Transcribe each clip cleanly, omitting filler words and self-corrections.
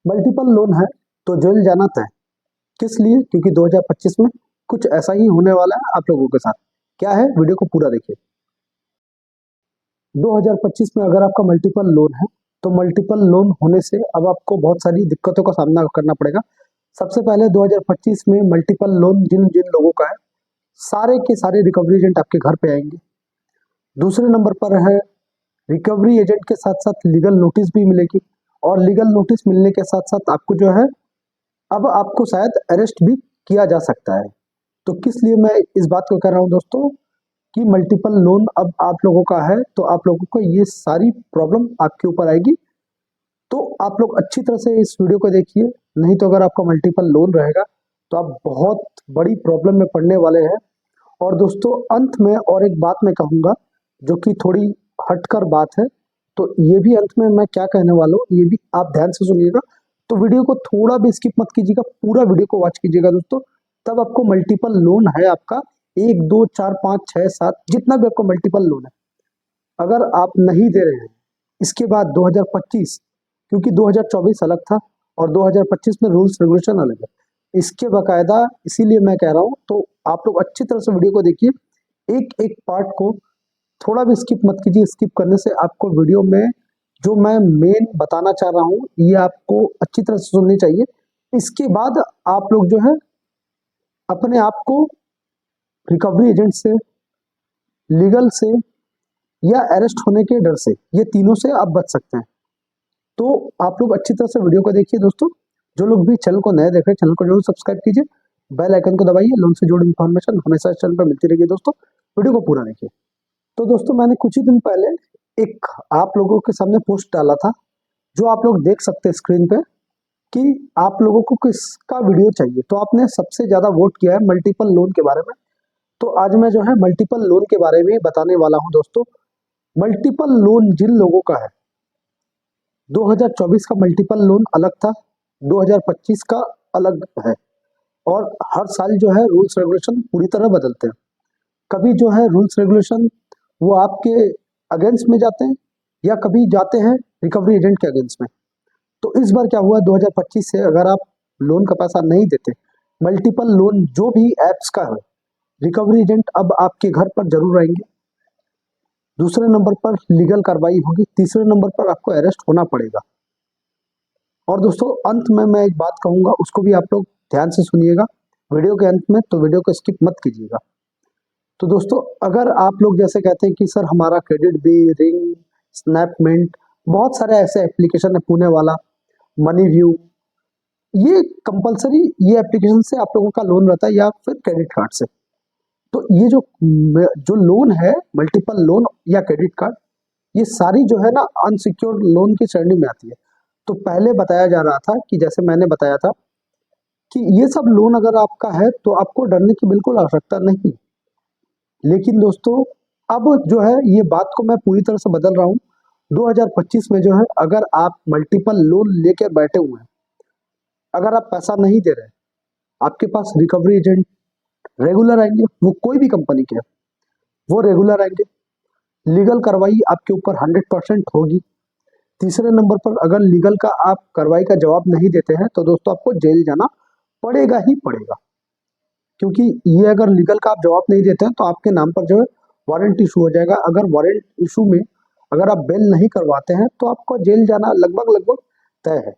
Multiple loan है तो jail जाना तय। किस लिए? क्योंकि 2025 में कुछ ऐसा ही होने वाला है आप लोगों के साथ। क्या है? वीडियो को पूरा देखिए। 2025 में अगर आपका मल्टीपल लोन है तो मल्टीपल लोन होने से अब आपको बहुत सारी दिक्कतों का सामना करना पड़ेगा। सबसे पहले 2025 में मल्टीपल लोन जिन जिन लोगों का है, सारे के सारे रिकवरी एजेंट आपके घर पे आएंगे। दूसरे नंबर पर है, रिकवरी एजेंट के साथ साथ लीगल नोटिस भी मिलेगी, और लीगल नोटिस मिलने के साथ साथ आपको जो है, अब आपको शायद अरेस्ट भी किया जा सकता है। तो किस लिए मैं इस बात को कह रहा हूँ दोस्तों, कि मल्टीपल लोन अब आप लोगों का है तो आप लोगों को ये सारी प्रॉब्लम आपके ऊपर आएगी। तो आप लोग अच्छी तरह से इस वीडियो को देखिए, नहीं तो अगर आपका मल्टीपल लोन रहेगा तो आप बहुत बड़ी प्रॉब्लम में पड़ने वाले हैं। और दोस्तों अंत में और एक बात मैं कहूँगा जो कि थोड़ी हटकर बात है, तो ये भी अंत में मैं क्या कहने वाला हूँ ये भी आप ध्यान से सुनिएगा। तो वीडियो को थोड़ा भी स्किप मत कीजिएगा, पूरा वीडियो को वॉच कीजिएगा दोस्तों। तब आपको मल्टीपल लोन है आपका 1 2 4 5 6 7 जितना भी आपको मल्टीपल लोन है, अगर आप नहीं दे रहे हैं इसके बाद 2025, क्योंकि 2024 अलग था और 2025 में रूल्स रेगुलेशन अलग है, इसके बकायदा इसीलिए मैं कह रहा हूँ। तो आप लोग अच्छी तरह से वीडियो को देखिए, एक एक पार्ट को थोड़ा भी स्किप मत कीजिए। स्किप करने से आपको वीडियो में जो मैं मेन बताना चाह रहा हूँ ये आपको अच्छी तरह से सुननी चाहिए। इसके बाद आप लोग जो है अपने आप को रिकवरी एजेंट से, लीगल से या अरेस्ट होने के डर से, ये तीनों से आप बच सकते हैं। तो आप लोग अच्छी तरह से वीडियो को देखिए दोस्तों। जो लोग भी चैनल को नए देख रहे हैं चैनल को जरूर सब्सक्राइब कीजिए, बेल आइकन को दबाइए। लोन से जुड़ी इन्फॉर्मेशन हमेशा इस चैनल पर मिलती रहेगी दोस्तों। वीडियो को पूरा देखिए। तो दोस्तों मैंने कुछ ही दिन पहले एक आप लोगों के सामने पोस्ट डाला था, जो आप लोग देख सकते हैं स्क्रीन पे, कि आप लोगों को किसका वीडियो चाहिए। तो आपने सबसे ज्यादा वोट किया है मल्टीपल लोन के बारे में। तो आज मैं जो है मल्टीपल लोन के बारे में बताने वाला हूं दोस्तों। मल्टीपल लोन जिन लोगों का है, 2024 का मल्टीपल लोन अलग था, 2025 का अलग है। और हर साल जो है रूल्स रेगुलेशन पूरी तरह बदलते हैं। कभी जो है रूल्स रेगुलेशन वो आपके अगेंस्ट में जाते हैं, या कभी जाते हैं रिकवरी एजेंट के अगेंस्ट में। तो इस बार क्या हुआ, 2025 से अगर आप लोन का पैसा नहीं देते, मल्टीपल लोन जो भी एप्स का है, रिकवरी एजेंट अब आपके घर पर जरूर आएंगे। दूसरे नंबर पर लीगल कार्रवाई होगी, तीसरे नंबर पर आपको अरेस्ट होना पड़ेगा। और दोस्तों अंत में मैं एक बात कहूंगा, उसको भी आप लोग ध्यान से सुनिएगा वीडियो के अंत में, तो वीडियो को स्किप मत कीजिएगा। तो दोस्तों अगर आप लोग जैसे कहते हैं कि सर हमारा क्रेडिट बी, रिंग, स्नैपमिंट, बहुत सारे ऐसे एप्लीकेशन है, पुणे वाला, मनी व्यू, ये कंपलसरी ये एप्लीकेशन से आप लोगों का लोन रहता है, या फिर क्रेडिट कार्ड से। तो ये जो जो लोन है मल्टीपल लोन या क्रेडिट कार्ड, ये सारी जो है ना अनसिक्योर्ड लोन की श्रेणी में आती है। तो पहले बताया जा रहा था कि जैसे मैंने बताया था कि ये सब लोन अगर आपका है तो आपको डरने की बिल्कुल आवश्यकता नहीं। लेकिन दोस्तों अब जो है ये बात को मैं पूरी तरह से बदल रहा हूँ। 2025 में जो है अगर आप मल्टीपल लोन लेके बैठे हुए हैं, अगर आप पैसा नहीं दे रहे, आपके पास रिकवरी एजेंट रेगुलर आएंगे, वो कोई भी कंपनी के हैं, वो रेगुलर आएंगे। लीगल कार्रवाई आपके ऊपर 100% होगी। तीसरे नंबर पर अगर लीगल का आप कार्रवाई का जवाब नहीं देते हैं तो दोस्तों आपको जेल जाना पड़ेगा ही पड़ेगा। क्योंकि ये अगर लीगल का आप जवाब नहीं देते हैं तो आपके नाम पर जो है वारंट इशू हो जाएगा। अगर वारंट इशू में अगर आप बेल नहीं करवाते हैं तो आपको जेल जाना लगभग लगभग तय है।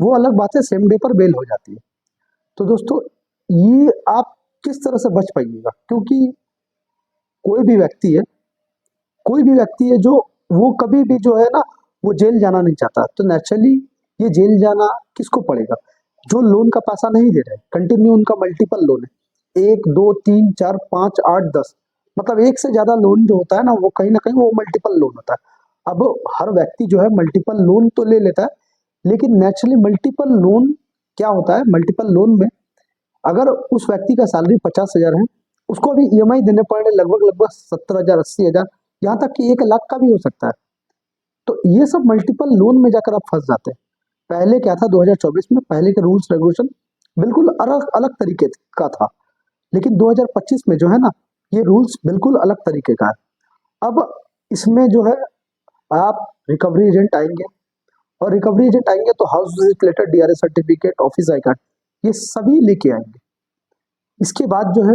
वो अलग बात है, सेम डे पर बेल हो जाती है। तो दोस्तों ये आप किस तरह से बच पाइएगा, क्योंकि कोई भी व्यक्ति है, कोई भी व्यक्ति है जो वो कभी भी जो है ना वो जेल जाना नहीं चाहता। तो नेचुरली ये जेल जाना किसको पड़ेगा, जो लोन का पैसा नहीं दे रहे, कंटिन्यू उनका मल्टीपल लोन है, 1 2 3 4 5 8 10, मतलब एक से ज्यादा लोन जो होता है ना वो कहीं ना कहीं वो मल्टीपल लोन होता है। अब हर व्यक्ति जो है मल्टीपल लोन तो ले लेता है, लेकिन नेचुरली मल्टीपल लोन क्या होता है, मल्टीपल लोन में अगर उस व्यक्ति का सैलरी 50,000 है, उसको अभी ईएमआई देने पड़ रहे लगभग लगभग 70,000 80,000, यहाँ तक कि 1 लाख का भी हो सकता है। तो ये सब मल्टीपल लोन में जाकर आप फंस जाते हैं। पहले क्या था 2024 में, पहले के रूल्स रेगुलेशन बिल्कुल अलग अलग तरीके का था, लेकिन 2025 में जो है ना ये रूल्स बिल्कुल अलग तरीके का है। अब इसमें जो है आप रिकवरी एजेंट आएंगे, और रिकवरी एजेंट आएंगे तो house visit letter, DRS certificate, office I card, ये सभी लेके आएंगे। इसके बाद जो है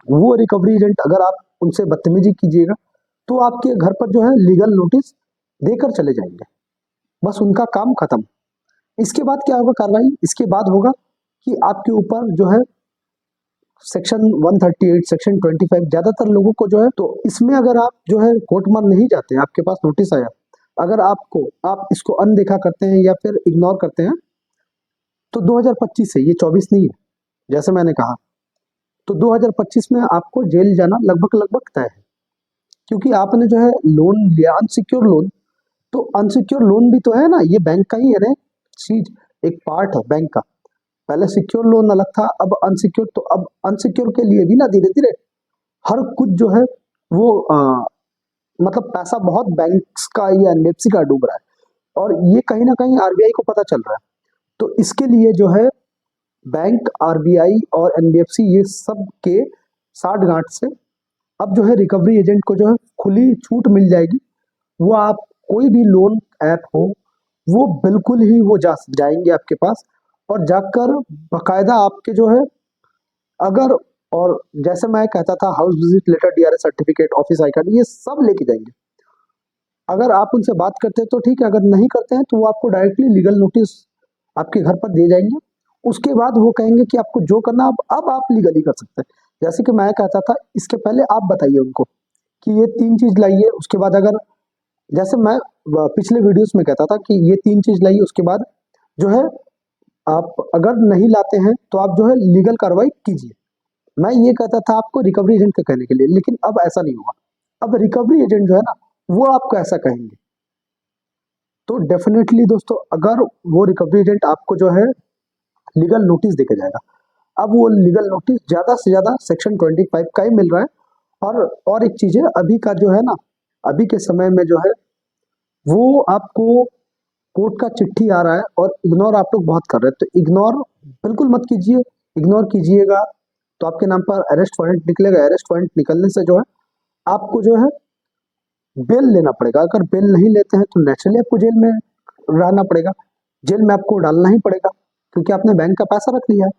वो रिकवरी एजेंट, अगर आप उनसे बदतमीजी कीजिएगा तो आपके घर पर जो है लीगल नोटिस देकर चले जाएंगे, बस उनका काम खत्म। इसके बाद क्या होगा कार्रवाई? इसके बाद होगा कि आपके ऊपर जो है सेक्शन 138, सेक्शन 25, ज्यादातर लोगों को जो है, तो इसमें अगर आप जो है कोर्ट में नहीं जाते हैं, आपके पास नोटिस आया, अगर आप इसको अनदेखा करते हैं या फिर इग्नोर करते हैं, तो 2025 से, ये 24 नहीं है जैसे मैंने कहा, तो 2025 में आपको जेल जाना लगभग लगभग तय है, क्योंकि आपने जो है लोन लिया अनसिक्योर लोन, तो अनसिक्योर लोन भी तो है ना, ये बैंक का ही है ना चीज, एक पार्ट है बैंक का। पहले सिक्योर लोन अलग था, अब अनसिक्योर, तो अब अनसिक्योर के लिए भी ना धीरे धीरे हर कुछ जो है वो मतलब पैसा बहुत बैंक्स का या एनबीएफसी का डूब रहा है, और ये कहीं ना कहीं आरबीआई को पता चल रहा है। तो इसके लिए जो है बैंक, आरबीआई और एनबीएफसी, ये सब के साठ गांठ से अब जो है रिकवरी एजेंट को जो है खुली छूट मिल जाएगी। वो आप कोई भी लोन ऐप हो, वो बिल्कुल ही वो जाएंगे आपके पास, और जाकर बकायदा आपके जो है, अगर, और जैसे मैं कहता था house visit letter, DRS certificate, office I card, ये सब लेके जाएंगे। अगर आप उनसे बात करते हैं तो ठीक है, अगर नहीं करते हैं तो वो आपको डायरेक्टली लीगल नोटिस आपके घर पर दे जाएंगे। उसके बाद वो कहेंगे कि आपको जो करना अब आप लीगली कर सकते हैं। जैसे कि मैं कहता था, इसके पहले आप बताइए उनको कि ये 3 चीज लाइए, उसके बाद अगर, जैसे मैं पिछले वीडियोस में कहता था कि ये 3 चीज लाइए, उसके बाद जो है आप अगर नहीं लाते हैं तो आप जो है लीगल कार्रवाई कीजिए। मैं ये कहता था आपको रिकवरी एजेंट के कहने के लिए, लेकिन अब ऐसा नहीं होगा। अब रिकवरी एजेंट जो है ना, वो आपको ऐसा कहेंगे। तो डेफिनेटली दोस्तों, अगर वो रिकवरी एजेंट आपको जो है लीगल नोटिस देके जाएगा, अब वो लीगल नोटिस ज्यादा से ज्यादा सेक्शन 25 का ही मिल रहा है। और एक चीज है, अभी का जो है ना, अभी के समय में जो है वो आपको कोर्ट का चिट्ठी आ रहा है, और इग्नोर आप लोग बहुत कर रहे हैं, तो इग्नोर बिल्कुल मत कीजिए। इग्नोर कीजिएगा तो आपके नाम पर अरेस्ट वारंट निकलेगा। अरेस्ट वारंट निकलने से जो है आपको जो है बेल लेना पड़ेगा। अगर बेल नहीं लेते हैं तो नेचुरली आपको जेल में रहना पड़ेगा, जेल में आपको डालना ही पड़ेगा, क्योंकि आपने बैंक का पैसा रख लिया है।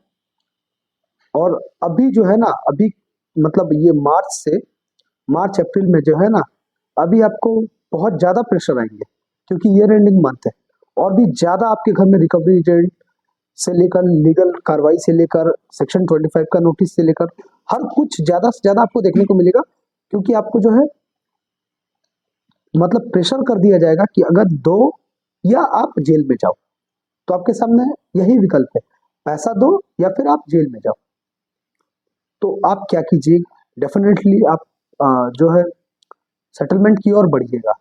और अभी जो है ना, अभी मतलब ये मार्च अप्रैल में जो है ना, अभी आपको बहुत ज्यादा प्रेशर आएंगे, क्योंकि ईयर एंडिंग मंथ है, और भी ज्यादा आपके घर में रिकवरी एजेंट से लेकर लीगल कार्रवाई से लेकर सेक्शन 25 का नोटिस से लेकर हर कुछ ज्यादा से ज्यादा आपको देखने को मिलेगा। क्योंकि आपको जो है मतलब प्रेशर कर दिया जाएगा कि अगर दो या आप जेल में जाओ, तो आपके सामने यही विकल्प है, पैसा दो या फिर आप जेल में जाओ। तो आप क्या कीजिए, डेफिनेटली आप जो है सेटलमेंट की ओर बढ़िएगा।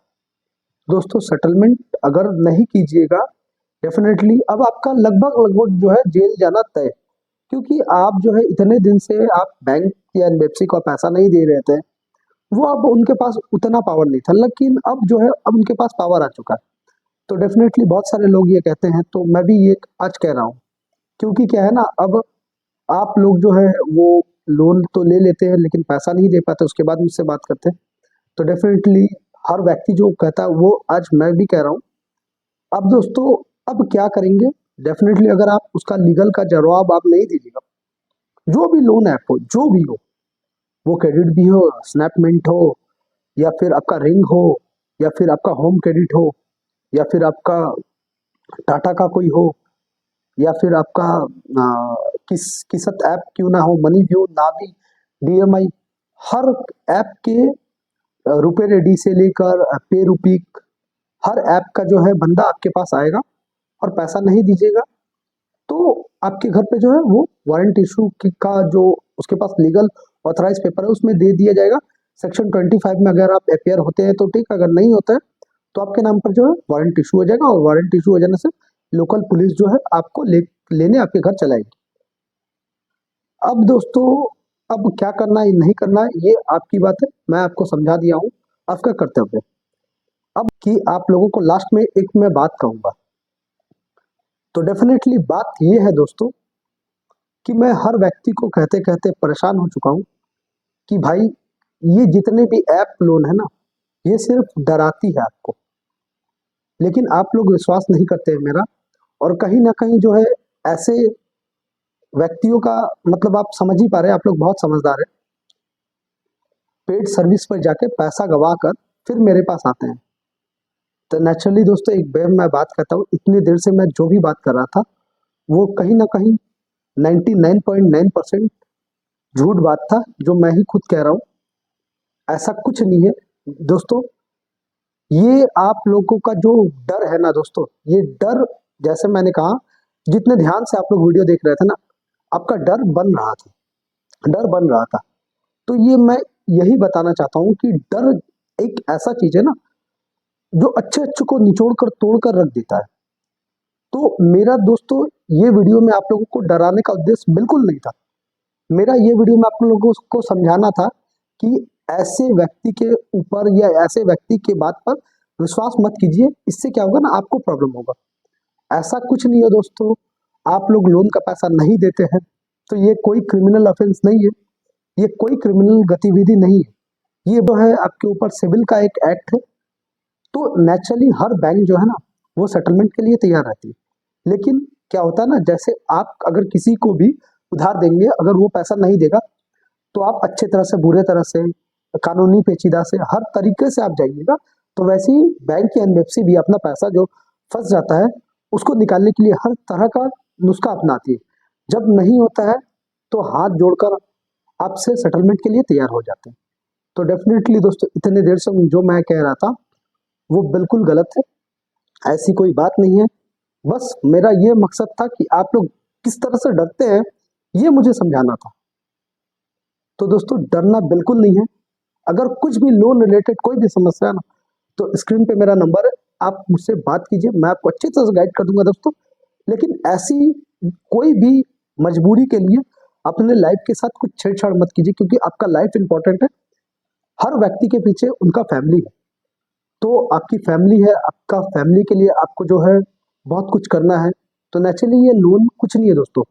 दोस्तों, सेटलमेंट अगर नहीं कीजिएगा, डेफिनेटली अब आपका लगभग लगभग जो है जेल जाना तय, क्योंकि आप जो है इतने दिन से आप बैंक या एनबीएफसी को पैसा नहीं दे रहे थे। वो अब उनके पास उतना पावर नहीं था, लेकिन अब जो है अब उनके पास पावर आ चुका है। तो डेफिनेटली बहुत सारे लोग ये कहते हैं, तो मैं भी ये आज कह रहा हूँ, क्योंकि क्या है ना, अब आप लोग जो है वो लोन तो ले लेते हैं लेकिन पैसा नहीं दे पाते, उसके बाद मुझसे बात करते हैं। तो डेफिनेटली हर व्यक्ति जो कहता है वो आज मैं भी कह रहा हूँ। अब दोस्तों, अब क्या करेंगे, डेफिनेटली अगर आप उसका लीगल का जवाब आप नहीं दीजिएगा, जो भी लोन ऐप हो, जो भी हो, वो क्रेडिट भी हो, स्नैपमिंट हो, या फिर आपका रिंग हो, या फिर आपका होम क्रेडिट हो, या फिर आपका टाटा का कोई हो, या फिर आपका किसत ऐप क्यों ना हो, मनी व्यू, नावी, डीएमआई, हर ऐप के रुपए रेडी से लेकर पे रूपीक, हर ऐप का जो है बंदा आपके पास आएगा, और पैसा नहीं दीजिएगा तो आपके घर पे जो है वो वारंट इशू का जो उसके पास लीगल ऑथराइज पेपर है उसमें दे दिया जाएगा। सेक्शन 25 में अगर आप अपेयर होते हैं तो ठीक, अगर नहीं होते हैं तो आपके नाम पर जो है वारंट इशू हो जाएगा, और वारंट इशू हो जाने से लोकल पुलिस जो है आपको लेने आपके घर चलाएगी। अब दोस्तों, अब क्या करना है नहीं करना है ये आपकी बात है, मैं आपको समझा दिया हूँ, आपका कर्तव्य है। अब कि आप लोगों को लास्ट में एक मैं बात कहूंगा, तो डेफिनेटली बात ये है दोस्तों कि मैं हर व्यक्ति को कहते कहते परेशान हो चुका हूँ कि भाई, ये जितने भी ऐप लोन है ना, ये सिर्फ डराती है आपको। लेकिन आप लोग विश्वास नहीं करते हैं मेरा। और कहीं ना कहीं जो है ऐसे व्यक्तियों का मतलब आप समझ ही पा रहे हैं, आप लोग बहुत समझदार है, पेड सर्विस पर जाके पैसा गवा कर फिर मेरे पास आते हैं। तो नेचुरली दोस्तों एक बार मैं बात करता हूँ, इतनी देर से मैं जो भी बात कर रहा था वो कहीं ना कहीं 99.9% झूठ बात था, जो मैं ही खुद कह रहा हूँ। ऐसा कुछ नहीं है दोस्तों। ये आप लोगों का जो डर है ना दोस्तों, ये डर, जैसे मैंने कहा, जितने ध्यान से आप लोग वीडियो देख रहे थे ना, आपका डर बन रहा था, डर बन रहा था। तो ये मैं यही बताना चाहता हूँ कि डर एक ऐसा चीज है ना जो अच्छे अच्छे को निचोड़ कर तोड़ कर रख देता है। तो मेरा दोस्तों ये वीडियो में आप लोगों को डराने का उद्देश्य बिल्कुल नहीं था। मेरा ये वीडियो में आप लोगों को समझाना था कि ऐसे व्यक्ति के ऊपर या ऐसे व्यक्ति के बात पर विश्वास मत कीजिए, इससे क्या होगा ना, आपको प्रॉब्लम होगा। ऐसा कुछ नहीं है दोस्तों, आप लोग लोन का पैसा नहीं देते हैं तो ये कोई क्रिमिनल ऑफेंस नहीं है, ये कोई क्रिमिनल गतिविधि नहीं है, ये जो है आपके ऊपर सिविल का एक एक्ट है। तो नेचुरली हर बैंक जो है ना वो सेटलमेंट के लिए तैयार रहती है। लेकिन क्या होता है ना, जैसे आप अगर किसी को भी उधार देंगे, अगर वो पैसा नहीं देगा तो आप अच्छे तरह से, बुरे तरह से, कानूनी पेचीदा से, हर तरीके से आप जाइएगा। तो वैसे ही बैंक या एनबीएफसी भी अपना पैसा जो फंस जाता है उसको निकालने के लिए हर तरह का नुस्खा अपनाती है। जब नहीं होता है तो हाथ जोड़कर आपसे सेटलमेंट के लिए तैयार हो जाते हैं। तो डेफिनेटली दोस्तों इतने देर से जो मैं कह रहा था वो बिल्कुल गलत है, ऐसी कोई बात नहीं है। बस मेरा ये मकसद था कि आप लोग किस तरह से डरते हैं ये मुझे समझाना था। तो दोस्तों डरना बिल्कुल नहीं है। अगर कुछ भी लोन रिलेटेड कोई भी समस्या है ना, तो स्क्रीन पे मेरा नंबर है, आप मुझसे बात कीजिए, मैं आपको अच्छी तरह से गाइड कर दूंगा दोस्तों। लेकिन ऐसी कोई भी मजबूरी के लिए अपने लाइफ के साथ कुछ छेड़छाड़ मत कीजिए, क्योंकि आपका लाइफ इंपॉर्टेंट है। हर व्यक्ति के पीछे उनका फैमिली है, तो आपकी फैमिली है, आपका फैमिली के लिए आपको जो है बहुत कुछ करना है। तो नेचुरली ये लोन कुछ नहीं है दोस्तों,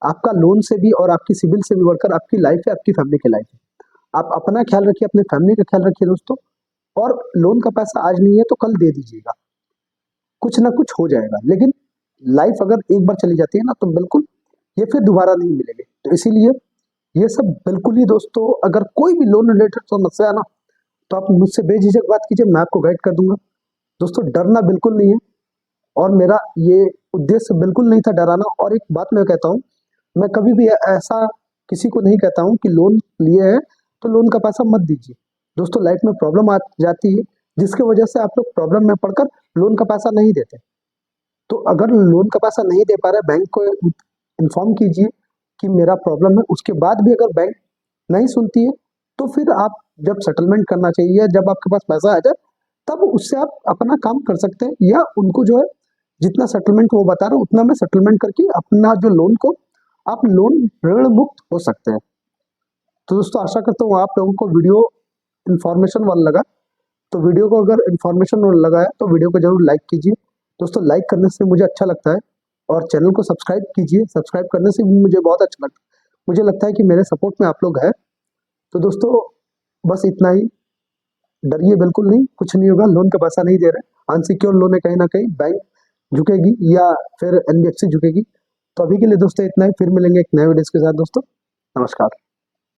आपका लोन से भी और आपकी सिविल से भी बढ़कर आपकी लाइफ है, आपकी फैमिली की लाइफ है। आप अपना ख्याल रखिए, अपने फैमिली का ख्याल रखिए दोस्तों। और लोन का पैसा आज नहीं है तो कल दे दीजिएगा, कुछ ना कुछ हो जाएगा। लेकिन लाइफ अगर एक बार चली जाती है ना तो बिल्कुल ये फिर दोबारा नहीं मिलेगी। तो इसीलिए ये सब बिल्कुल ही दोस्तों, अगर कोई भी लोन रिलेटेड समस्या है ना तो आप मुझसे बेझिझक बात कीजिए, मैं आपको गाइड कर दूंगा। दोस्तों डरना बिल्कुल नहीं है, और मेरा ये उद्देश्य बिल्कुल नहीं था डराना। और एक बात मैं कहता हूँ, मैं कभी भी ऐसा किसी को नहीं कहता हूँ कि लोन लिए है तो लोन का पैसा मत दीजिए। दोस्तों लाइफ में प्रॉब्लम आ जाती है जिसकी वजह से आप लोग प्रॉब्लम में पड़कर लोन का पैसा नहीं देते। तो अगर लोन का पैसा नहीं दे पा रहे, बैंक को इन्फॉर्म कीजिए कि मेरा प्रॉब्लम है। उसके बाद भी अगर बैंक नहीं सुनती है तो फिर आप जब सेटलमेंट करना चाहिए, जब आपके पास पैसा आ जाए तब उससे आप अपना काम कर सकते हैं, या उनको जो है जितना सेटलमेंट वो बता रहे हैं उतना में सेटलमेंट करके अपना जो लोन को आप लोन ऋण मुक्त हो सकते हैं। तो दोस्तों आशा करता हूँ आप लोगों को वीडियो इन्फॉर्मेशन वाला लगा। तो वीडियो को अगर इन्फॉर्मेशन वाला लगा है तो वीडियो को जरूर लाइक कीजिए दोस्तों, लाइक करने से मुझे अच्छा लगता है। और चैनल को सब्सक्राइब कीजिए, सब्सक्राइब करने से भी मुझे बहुत अच्छा लगता है, मुझे लगता है कि मेरे सपोर्ट में आप लोग हैं। तो दोस्तों बस इतना ही, डरिए बिल्कुल नहीं, कुछ नहीं होगा। लोन का पैसा नहीं दे रहे, अनसिक्योर लोन है, कहीं ना कहीं बैंक झुकेगी या फिर एनबीएफसी झुकेगी। तो अभी के लिए दोस्तों इतना ही, फिर मिलेंगे एक नए वीडियो के साथ दोस्तों। नमस्कार।